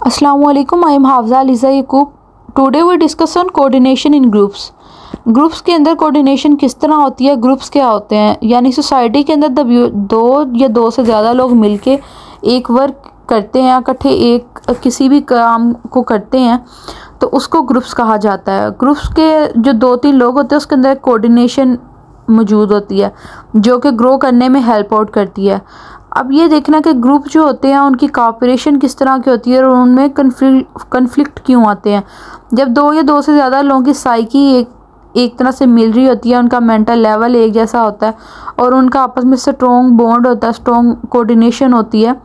Assalamualaikum, I am Hafza Aliza Yaqub. Today we discuss on coordination in groups. Groups के अंदर coordination किस तरह होती है, ग्रुप्स क्या होते हैं, यानी सोसाइटी के अंदर दो या दो से ज़्यादा लोग मिलके एक वर्क करते हैं, इकट्ठे एक किसी भी काम को करते हैं तो उसको ग्रुप्स कहा जाता है। ग्रुप्स के जो दो तीन लोग होते हैं उसके अंदर कोऑर्डिनेशन मौजूद होती है जो कि ग्रो करने में हेल्प आउट करती है। अब ये देखना कि ग्रुप जो होते हैं उनकी कॉपरेशन किस तरह की होती है और उनमें कन्फ्लिक्ट क्यों आते हैं। जब दो या दो से ज़्यादा लोगों की साइकी एक तरह से मिल रही होती है, उनका मेंटल लेवल एक जैसा होता है और उनका आपस में स्ट्रॉन्ग बॉन्ड होता है, स्ट्रॉन्ग कोऑर्डिनेशन होती है,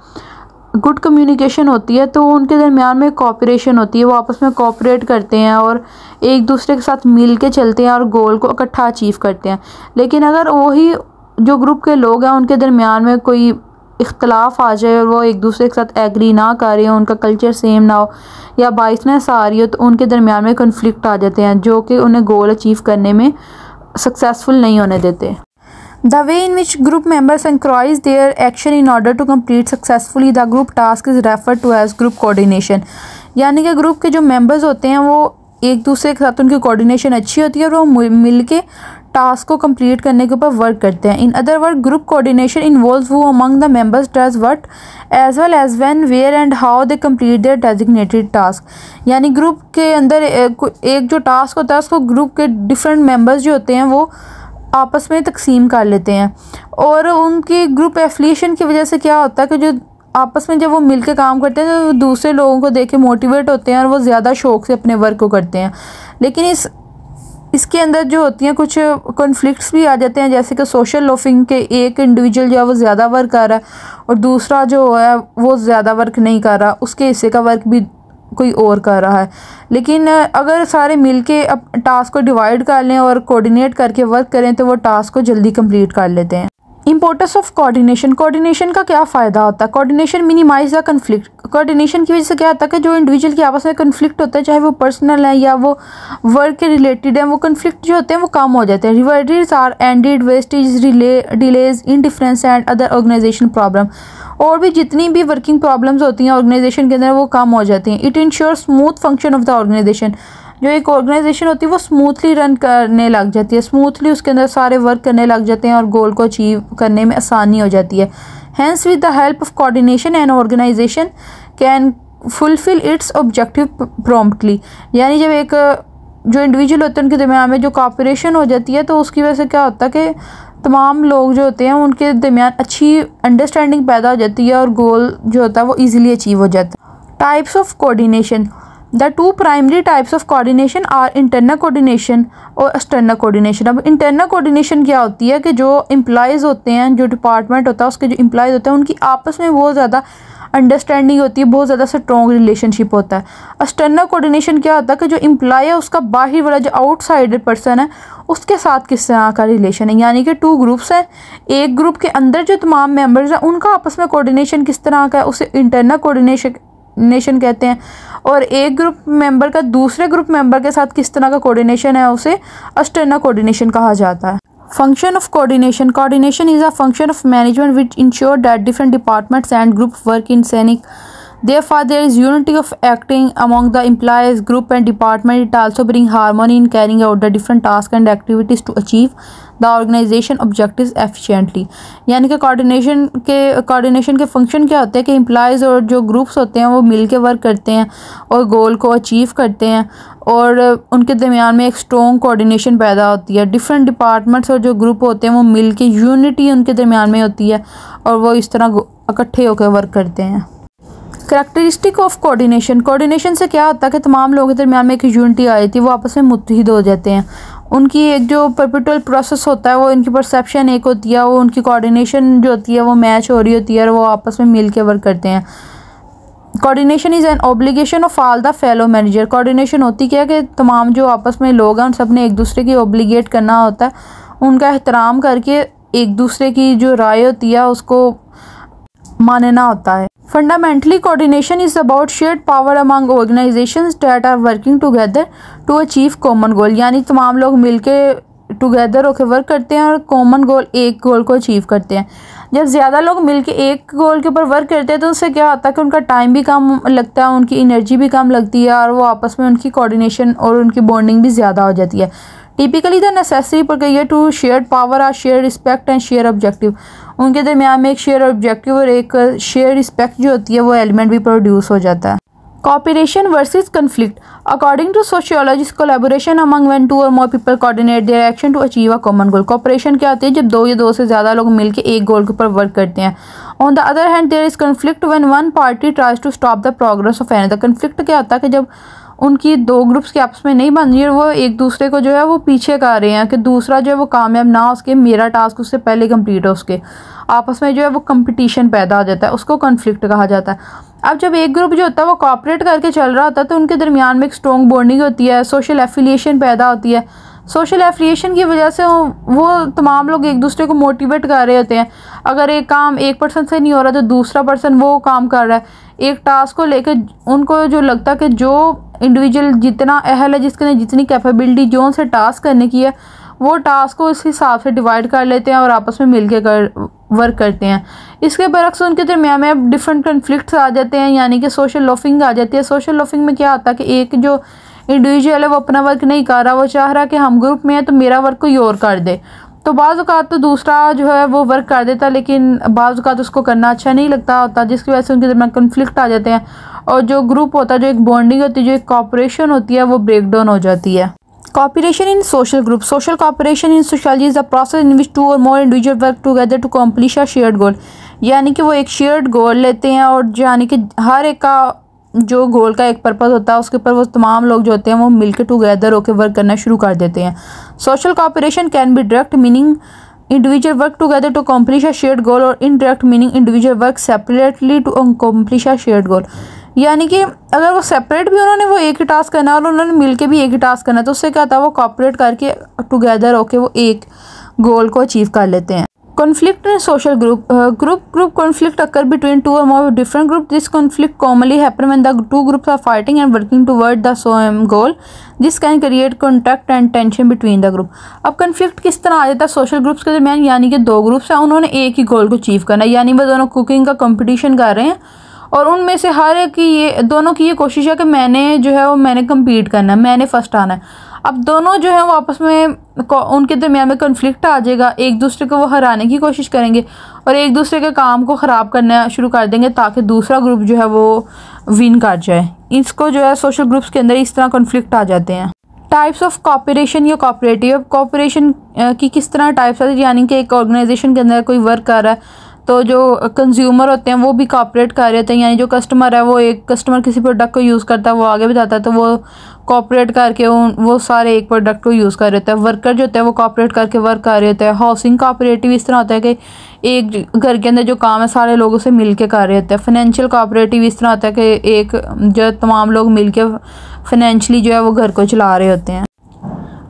गुड कम्युनिकेशन होती है, तो उनके दरमियान में कोऑपरेशन होती है, वो आपस में कोऑपरेट करते हैं और एक दूसरे के साथ मिल के चलते हैं और गोल को इकट्ठा अचीव करते हैं। लेकिन अगर वही जो ग्रुप के लोग हैं उनके दरमियान में कोई इख्तलाफ आ जाए और वो एक दूसरे के साथ एग्री ना कर रहे हो, उनका कल्चर सेम ना हो या बाइसनेस आ रही हो, तो उनके दरमियान में कन्फ्लिक्ट आ जाते हैं जो कि उन्हें गोल अचीव करने में सक्सेसफुल नहीं होने देते। The way in which group members synchronize their action in order to complete successfully the group task is referred to as group coordination। यानी कि ग्रुप के जो मेंबर्स होते हैं वो एक दूसरे के साथ उनकी कोऑर्डिनेशन अच्छी होती है और वो मिल के टास्क को कंप्लीट करने के ऊपर वर्क करते हैं। In other word, group coordination involves who among the members does what as well as when, where and how they complete their designated task. यानी ग्रुप के अंदर एक जो टास्क होता है उसको ग्रुप के डिफरेंट मेंबर्स जो होते हैं वो आपस में तकसीम कर लेते हैं और उनकी ग्रुप एफिलिएशन की वजह से क्या होता है कि जो आपस में जब वो मिल के काम करते हैं तो दूसरे लोगों को देख के मोटिवेट होते हैं और वो ज़्यादा शौक़ से अपने वर्क को करते हैं। लेकिन इसके अंदर जो होती हैं कुछ कॉन्फ्लिक्ट्स भी आ जाते हैं, जैसे कि सोशल लोफिंग के एक इंडिविजुअल जो है वो ज़्यादा वर्क कर रहा है और दूसरा जो है वो ज़्यादा वर्क नहीं कर रहा, उसके हिस्से का वर्क भी कोई और कर रहा है। लेकिन अगर सारे मिलके अब टास्क को डिवाइड कर लें और कोऑर्डिनेट करके वर्क करें तो वो टास्क को जल्दी कंप्लीट कर लेते हैं। इंपॉर्टेंस ऑफ कोऑर्डिनेशन, कोऑर्डिनेशन का क्या फ़ायदा होता है। Coordination minimise the conflict. Coordination की वजह से क्या होता है कि जो इंडिविजुअल की आपस में कन्फ्लिक्ट होता है, चाहे वो पर्सनल है या वो वर्क के रिलेटेड है, वो कन्फ्लिक्ट जो होते हैं वो कम हो जाते हैं। Reverse are ended, wastage, delays, indifference and other organisation problem, और भी जितनी भी वर्किंग प्रॉब्लम्स होती हैं ऑर्गेनाइजेशन के अंदर वो कम हो जाती हैं। It ensure smooth function of the organisation. जो एक ऑर्गेनाइजेशन होती है वो स्मूथली रन करने लग जाती है, स्मूथली उसके अंदर सारे वर्क करने लग जाते हैं और गोल को अचीव करने में आसानी हो जाती है। Hence with the help of coordination and organisation can fulfil its objective promptly. यानी जब एक जो इंडिविजुअल होते हैं उनके दरमियान में जो कोऑपरेशन हो जाती है तो उसकी वजह से क्या होता है कि तमाम लोग जो होते हैं उनके दरमियान अच्छी अंडरस्टैंडिंग पैदा हो जाती है और गोल जो होता है वो ईजिली अचीव हो जाता है। Types of coordination, the two primary types of coordination are internal coordination और एक्सटर्नल कोऑर्डिनेशन। अब इंटरनल कोऑर्डिनेशन क्या होती है कि जो एम्प्लॉयज़ होते हैं, जो डिपार्टमेंट होता है उसके जो एम्प्लॉयज़ होते हैं उनकी आपस में बहुत ज़्यादा अंडरस्टैंडिंग होती है, बहुत ज़्यादा स्ट्रॉन्ग रिलेशनशिप होता है। एक्सटर्नल कोऑर्डिनेशन क्या होता है कि जो एम्प्लॉय है उसका बाहर वाला जो आउटसाइडर पर्सन है उसके साथ किस तरह का रिलेशन है। यानी कि टू ग्रुप्स हैं, एक ग्रुप के अंदर जो तमाम मेंबर्स हैं उनका आपस में कोऑर्डिनेशन किस तरह का है उसे इंटरनल कोऑर्डिनेशन कहते हैं, और एक ग्रुप मेंबर का दूसरे ग्रुप मेंबर के साथ किस तरह का कोऑर्डिनेशन है उसे एक्सटर्नल कोऑर्डिनेशन कहा जाता है। Function of coordination. Coordination is a function of management which ensure that different departments and groups work in sync. Therefore, there is unity of acting among the employees, group and department. It also brings harmony in carrying out the different tasks and activities to achieve the organization objectives efficiently. यानी कि coordination के function क्या होते हैं कि employees और जो groups होते हैं वो मिल के वर्क करते हैं और गोल को अचीव करते हैं और उनके दरमियान में एक स्ट्रॉन्ग कोऑर्डिनेशन पैदा होती है। डिफरेंट डिपार्टमेंट्स और जो ग्रुप होते हैं वो मिल के यूनिटी उनके दरमियान में होती है और वो इस तरह इकट्ठे होकर वर्क करते हैं। करैक्टरिस्टिक ऑफ कोऑर्डिनेशन, कोऑर्डिनेशन से क्या होता है कि तमाम लोगों के दरमियान में एक यूनिटी आ जाती है, वो आपस में मुत्तहिद हो जाते हैं। उनकी एक जो परपेचुअल प्रोसेस होता है वो इनकी परसेप्शन एक होती है, वो उनकी कोऑर्डिनेशन जो होती है वो मैच हो रही होती है और वो आपस में मिल के वर्क करते हैं। Coordination is an obligation of all the fellow manager. Coordination होती क्या है कि तमाम जो आपस में लोग हैं उन सब ने एक दूसरे की ऑब्लिगेट करना होता है, उनका एहतराम करके एक दूसरे की जो राय होती है उसको मानना होता है। Fundamentally coordination is about shared power among organisations that are working together to achieve common goal. यानी तमाम लोग मिलके टुगेदर होकर वर्क करते हैं और कॉमन गोल, एक गोल को अचीव करते हैं। जब ज़्यादा लोग मिलके एक गोल के ऊपर वर्क करते हैं तो उससे क्या होता है कि उनका टाइम भी कम लगता है, उनकी एनर्जी भी कम लगती है और वो आपस में उनकी कोऑर्डिनेशन और उनकी बॉन्डिंग भी ज़्यादा हो जाती है। टिपिकली द नेसेसरी प्रक्रिया to shared power are share respect and share objective. उनके दरमियान में एक शेयर ऑब्जेक्टिव और एक शेयर रिस्पेक्ट जो होती है वो एलिमेंट भी प्रोड्यूस हो जाता है। Cooperation versus conflict. According to sociologists, collaboration among when two or more people coordinate their action to achieve a common goal. Cooperation क्या होती है? जब दो या दो से ज़्यादा लोग मिलके एक गोल के ऊपर वर्क करते हैं। On the other hand, there is conflict when one party tries to stop the progress of another. Conflict क्या होता है कि जब उनकी दो ग्रुप्स के आपस में नहीं बन रही है, वो एक दूसरे को जो है वो पीछे कर रहे हैं कि दूसरा जो है वो कामयाब ना हो उसके, मेरा टास्क उससे पहले कंप्लीट हो, उसके आपस में जो है वो कंपटीशन पैदा हो जाता है, उसको कॉन्फ्लिक्ट कहा जाता है। अब जब एक ग्रुप जो होता है वो कोऑपरेट करके चल रहा होता है तो उनके दरमियान में एक स्ट्रॉन्ग बॉन्डिंग होती है, सोशल एफिलिएशन पैदा होती है। सोशल एफिलिएशन की वजह से वो तमाम लोग एक दूसरे को मोटिवेट कर रहे होते हैं। अगर एक काम एक पर्सन से नहीं हो रहा तो दूसरा पर्सन वो काम कर रहा है। एक टास्क को लेकर उनको जो लगता है कि जो इंडिविजुअल जितना अहल है, जिसके लिए जितनी कैपेबिलिटी जो उनसे टास्क करने की है, वो टास्क को इस हिसाब से डिवाइड कर लेते हैं और आपस में मिलकर वर्क करते हैं। इसके बरक्स उनके दरमियान में अब डिफरेंट कन्फ्लिक्ट्स आ जाते हैं, यानी कि सोशल लॉफिंग आ जाती है। सोशल लॉफिंग में क्या होता है कि एक जो इंडिविजुअल है वो अपना वर्क नहीं कर रहा, वो चाह रहा है कि हम ग्रुप में है तो मेरा वर्क कोई और कर दे, तो बाज़ औक़ात तो दूसरा जो है वो वर्क कर देता, लेकिन बाज़ औक़ात उसको करना अच्छा नहीं लगता होता, जिसकी वजह से उनके दरमियान कन्फ्लिक्ट आ जाते हैं और जो ग्रुप होता है, जो एक बॉन्डिंग होती है, जो एक कॉपरेशन होती है, वो ब्रेक डाउन हो जाती है। Cooperation in social group. Social cooperation in sociology is the process in which two or more individuals work together to accomplish a shared goal. यानी कि वो एक शेयर्ड गोल लेते हैं और यानी कि हर एक का जो गोल का एक पर्पस होता है उसके ऊपर वो तमाम लोग जो होते हैं वो मिलकर टुगेदर होकर वर्क करना शुरू कर देते हैं। Social cooperation can be direct meaning individual work together to accomplish a shared goal और indirect meaning individual work separately to accomplish a shared goal. यानी कि अगर वो सेपरेट भी उन्होंने वो एक ही टास्क करना है और उन्होंने मिलके भी एक ही टास्क करना है तो उससे क्या होता है वो कॉपरेट करके टुगेदर होके वो एक गोल को अचीव कर लेते हैं। Conflict in social group conflict occur between two or more different group. This conflict commonly happen when the two groups are fighting and working toward the same goal. This can create contact and tension between the group. अब conflict किस तरह आ जाता है social groups के दरमियान, यानी कि दो ग्रुप्स हैं, उन्होंने एक ही गोल को अचीव करना है, यानी वो दोनों कुकिंग का कंपटीशन कर रहे हैं और उनमें से हर एक की ये दोनों की ये कोशिश है कि मैंने जो है वो मैंने कम्पीट करना है, मैंने फर्स्ट आना है। अब दोनों जो है वो आपस में उनके दरमियान में कन्फ्लिक्ट आ जाएगा, एक दूसरे को वो हराने की कोशिश करेंगे और एक दूसरे के काम को ख़राब करना शुरू कर देंगे ताकि दूसरा ग्रुप जो है वो विन कर जाए। इसको जो है सोशल ग्रुप्स के अंदर इस तरह कन्फ्लिक्ट आ जाते हैं। टाइप्स ऑफ कॉपरेशन या कॉपरेटिव कॉपरेशन की किस तरह टाइप्स आती है, यानी कि एक ऑर्गेनाइजेशन के अंदर कोई वर्क कर रहा है तो जो कंज्यूमर होते हैं वो भी कॉपरेट कर रहे होते हैं, यानी जो कस्टमर है वो एक कस्टमर किसी प्रोडक्ट को यूज़ करता है वो आगे बताता है तो वो कॉपरेट करके वो सारे एक प्रोडक्ट को यूज़ कर रहे होते हैं। वर्कर जो होते हैं वो कॉपरेट करके वर्क कर रहे होते हैं। हाउसिंग कॉपरेटिव इस तरह होता है कि एक घर के अंदर जो काम है सारे लोगों से मिल के कर रहे होते हैं। फाइनेंशियल कॉपरेटिव इस तरह होता है कि एक जो तमाम लोग मिल के फाइनेंशली जो है वो घर को चला रहे होते हैं।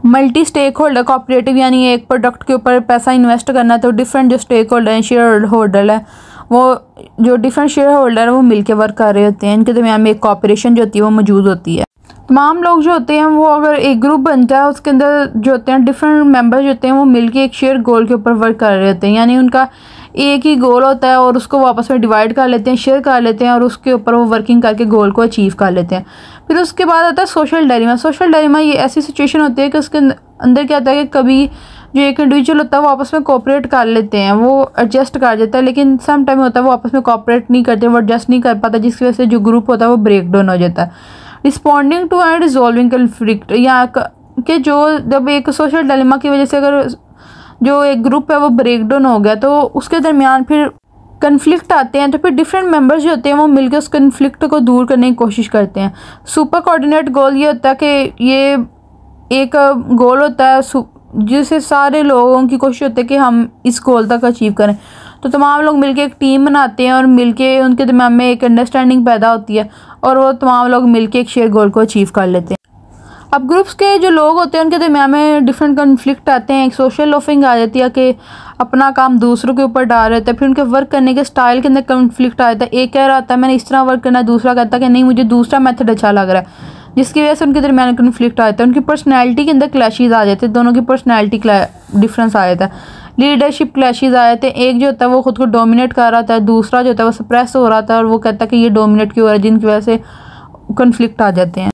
मल्टी स्टेक होल्डर कॉपरेटिव, यानी एक प्रोडक्ट के ऊपर पैसा इन्वेस्ट करना है तो डिफरेंट जो स्टेक होल्डर हैं, शेयर होल्डर है, वो जो डिफरेंट शेयर होल्डर है वो मिलके वर्क कर रहे होते हैं। इनके दरमियान में एक कॉपरेशन जो होती है वो मौजूद होती है। तमाम लोग जो होते हैं वो अगर एक ग्रुप बनता है उसके अंदर जो होते हैं डिफरेंट मेंबर जो होते हैं वो मिलके एक शेयर गोल के ऊपर वर्क कर रहे होते हैं, यानी उनका एक ही गोल होता है और उसको वो आपस में डिवाइड कर लेते हैं, शेयर कर लेते हैं और उसके ऊपर वो वर्किंग करके गोल को अचीव कर लेते हैं। फिर उसके बाद आता है सोशल डायलेमा। सोशल डायलेमा ये ऐसी सिचुएशन होती है कि उसके अंदर क्या होता है कि कभी जो एक इंडिविजुअल होता है वो आपस में कोऑपरेट कर लेते हैं, वो एडजस्ट कर देता है, लेकिन सम टाइम होता है वो आपस में कोऑपरेट नहीं करते, वो एडजस्ट नहीं कर पाता, जिसकी वजह से जो ग्रुप होता है वो ब्रेक डाउन हो जाता है। Responding to and resolving conflict, या कि जो जब एक सोशल डायलेमा की वजह से अगर जो एक ग्रुप है वो ब्रेक डाउन हो गया तो उसके दरमियान फिर कन्फ्लिक्ट आते हैं तो फिर डिफरेंट मेंबर्स जो होते हैं वो मिलकर उस कन्फ्लिक्ट को दूर करने की कोशिश करते हैं। सुपर कोऑर्डिनेट गोल ये होता है कि ये एक गोल होता है जिससे सारे लोगों की कोशिश होती है कि हम इस गोल तक अचीव करें, तो तमाम लोग मिलके एक टीम बनाते हैं और मिलके उनके दरमियान में एक अंडरस्टैंडिंग पैदा होती है और वो तमाम लोग मिलके एक शेयर गोल को अचीव कर लेते हैं। अब ग्रुप्स के जो लोग होते हैं उनके दरमियान में डिफरेंट कन्फ्लिक्ट आते हैं। एक सोशल लॉफिंग आ जाती है कि अपना काम दूसरों के ऊपर डाल रहे थे, फिर उनके वर्क करने के स्टाइल के अंदर कन्फ्लिक्ट आ जाता है। एक कह रहा था मैंने इस तरह वर्क करना है, दूसरा कहता है कि नहीं मुझे दूसरा मेथड अच्छा लग रहा है, जिसकी वजह से उनके दरमियान कन्फ्लिक्ट आ जाता है। उनकी पर्सनैलिटी के अंदर क्लैशेज आ जाते हैं, दोनों की पर्सनैलिटी डिफरेंस आ जाता है। लीडरशिप क्लैशेस आए थे। एक जो होता है वो खुद को डोमिनेट कर रहा था, दूसरा जो होता है वो सप्रेस हो रहा था और वो कहता है कि ये डोमिनेट क्यों हो रहा है, जिनकी वजह से कन्फ्लिक्ट आ जाते हैं।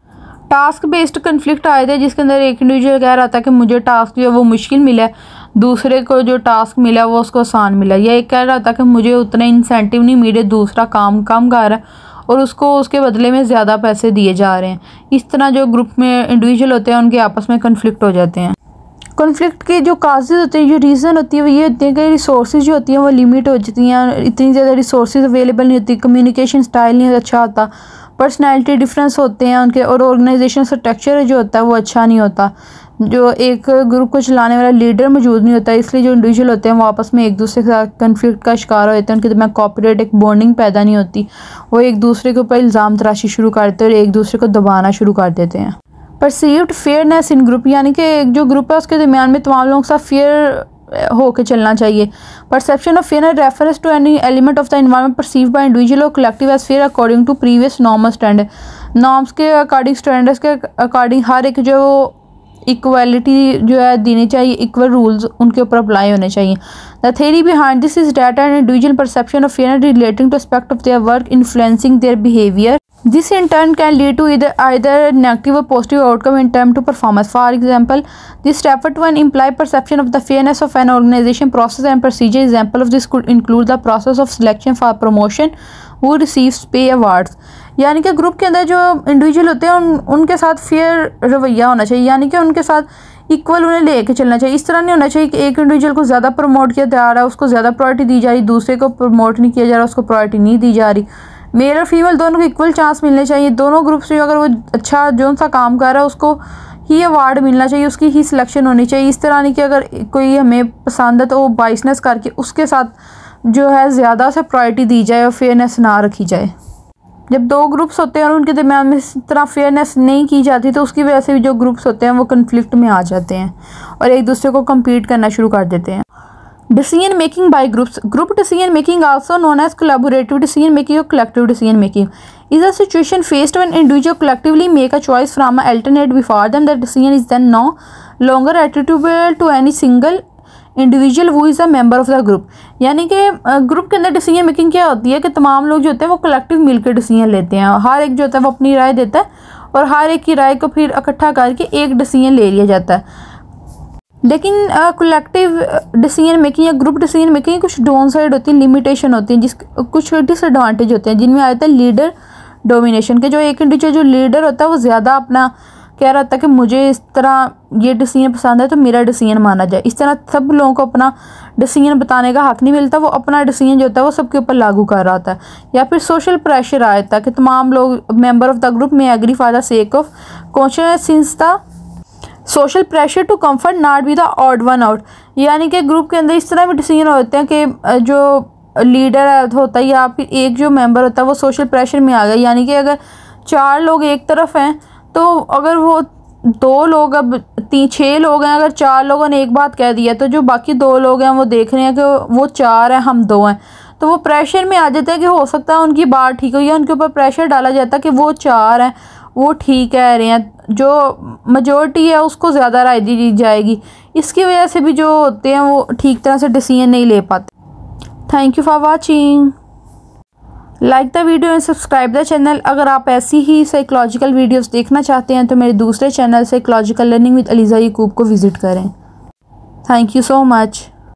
टास्क बेस्ड कन्फ्लिक्ट आए थे जिसके अंदर एक इंडिविजुअल कह रहा था कि मुझे टास्क जो है वो मुश्किल मिला है, दूसरे को जो टास्क मिला वो उसको आसान मिला, या एक कह रहा था कि मुझे उतने इंसेंटिव नहीं मिले, दूसरा काम कम कर रहा है और उसको उसके बदले में ज़्यादा पैसे दिए जा रहे हैं। इस तरह जो ग्रुप में इंडिविजुअल होते हैं उनके आपस में कन्फ्लिक्ट हो जाते हैं। कॉन्फ्लिक्ट के जो काजेज़ होते हैं, जो रीज़न होती है वो ये होती है कि रिसोर्सेज जो होती हैं वो लिमिट हो जाती हैं, इतनी ज़्यादा रिसोर्सेज अवेलेबल नहीं होती, कम्युनिकेशन स्टाइल नहीं अच्छा होता, पर्सनैलिटी डिफरेंस होते हैं उनके, और ऑर्गेनाइजेशन स्ट्रक्चर जो होता है वो अच्छा नहीं होता, जो एक ग्रुप को चलाने वाला लीडर मौजूद नहीं होता, इसलिए जो इंडिविजुअल होते हैं वो आपस में एक दूसरे के साथ कन्फ्लिक्ट का शिकार हो जाते हैं, उनके दिमाग कॉपरेट एक बॉन्डिंग पैदा नहीं होती, वो एक दूसरे के ऊपर इल्ज़ाम तराशी शुरू करते हैं और एक दूसरे को दबाना शुरू कर देते हैं। परसीव्ड फेयरनेस इन ग्रुप, यानी कि जो ग्रुप है उसके दरमियान में तमाम लोगों के साथ फेयर होकर चलना चाहिए। Perception of fairness reference to any element of the environment perceived by individual or collective as fair according to previous normal standard. Norms के अकॉर्डिंग, स्टैंडर्ड्स के अकॉर्डिंग हर एक जो इक्वालिटी जो है देनी चाहिए, इक्वल रूल्स उनके ऊपर अप्लाई होने चाहिए। The theory behind this is data and individual perception of fairness relating to aspect of their work influencing their behaviour. This in turn can lead to either negative or positive outcome in terms to performance. For example, this refer to an implied perception of the fairness of an organization process and procedure. Example of this could include the process of selection for promotion who receives pay awards. यानी कि group के अंदर जो individual होते हैं उनके साथ fair रवैया होना चाहिए, यानी कि उनके साथ इक्वल उन्हें लेके चलना चाहिए। इस तरह नहीं होना चाहिए कि एक इंडिविजुअल को ज़्यादा प्रमोट किया जा रहा है, उसको ज़्यादा प्रायोरिटी दी जा रही, दूसरे को प्रमोट नहीं किया जा रहा, उसको प्रायोरिटी नहीं दी जा रही। मेल और फीमेल दोनों को इक्वल चांस मिलने चाहिए। दोनों ग्रुप से अगर वो अच्छा जो सा काम कर रहा है उसको ही अवार्ड मिलना चाहिए, उसकी ही सिलेक्शन होनी चाहिए। इस तरह नहीं कि अगर कोई हमें पसंद है तो वो बाइसनेस करके उसके साथ जो है ज़्यादा से प्रायोरिटी दी जाए और फेयरनेस ना रखी जाए। जब दो ग्रुप्स होते हैं और उनके दरमियान में इस तरह फेयरनेस नहीं की जाती तो उसकी वजह से भी जो ग्रुप्स होते हैं वो कन्फ्लिक्ट में आ जाते हैं और एक दूसरे को कम्पीट करना शुरू कर देते हैं। Decision making by groups. Group decision making, also known as collaborative decision making or collective decision making, is a situation faced when individual collectively make a choice from an alternate before them. The decision is then no longer attributable to any single individual who is a member of the group. यानी कि group के अंदर decision making क्या होती है कि तमाम लोग जो होते हैं वो कलेक्टिव मिलकर डिसीजन लेते हैं, हर एक जो होता है वो अपनी राय देता है और हर एक की राय को फिर इकट्ठा करके एक डिसीजन ले लिया जाता है। लेकिन कलेक्टिव डिसीजन मेकिंग या ग्रुप डिसीजन मेकिंग कुछ डाउन साइड होती है, लिमिटेशन होती है, जिस कुछ डिसएडवांटेज होते हैं, जिनमें आता है लीडर डोमिनेशन के। जो एक इंडिविजुअल जो लीडर होता है वो ज़्यादा अपना कह रहा था कि मुझे इस तरह ये डिसीजन पसंद है तो मेरा डिसीजन माना जाए। इस तरह सब लोगों को अपना डिसीजन बताने का हक नहीं मिलता, वो अपना डिसीजन जो होता है वो सबके ऊपर लागू कर रहा होता है। या फिर सोशल प्रेशर आया था कि तमाम लोग मेंबर ऑफ द ग्रुप में agree for the sake of conscious since the social pressure to comfort not be the odd one out. यानी कि ग्रुप के अंदर इस तरह भी डिसीजन होते हैं कि जो लीडर होता है या फिर एक जो मेंबर होता है वो सोशल प्रेशर में आ गया, यानी कि अगर 4 लोग एक तरफ हैं तो अगर वो 2 लोग अब 6 लोग हैं, अगर 4 लोगों ने एक बात कह दिया तो जो बाकी 2 लोग हैं वो देख रहे हैं कि वो 4 हैं हम 2 हैं, तो वो प्रेशर में आ जाता है कि हो सकता है उनकी बात ठीक हो, या उनके ऊपर प्रेशर डाला जाता है कि वो 4 हैं वो ठीक कह रहे हैं, जो मेजॉरिटी है उसको ज़्यादा राय दी जाएगी। इसकी वजह से भी जो होते हैं वो ठीक तरह से डिसीजन नहीं ले पाते। Thank you for watching. Like the video and subscribe the channel. अगर आप ऐसी ही साइकोलॉजिकल वीडियोस देखना चाहते हैं तो मेरे दूसरे channel psychological learning with Aliza Yakub को विज़िट करें। Thank you so much.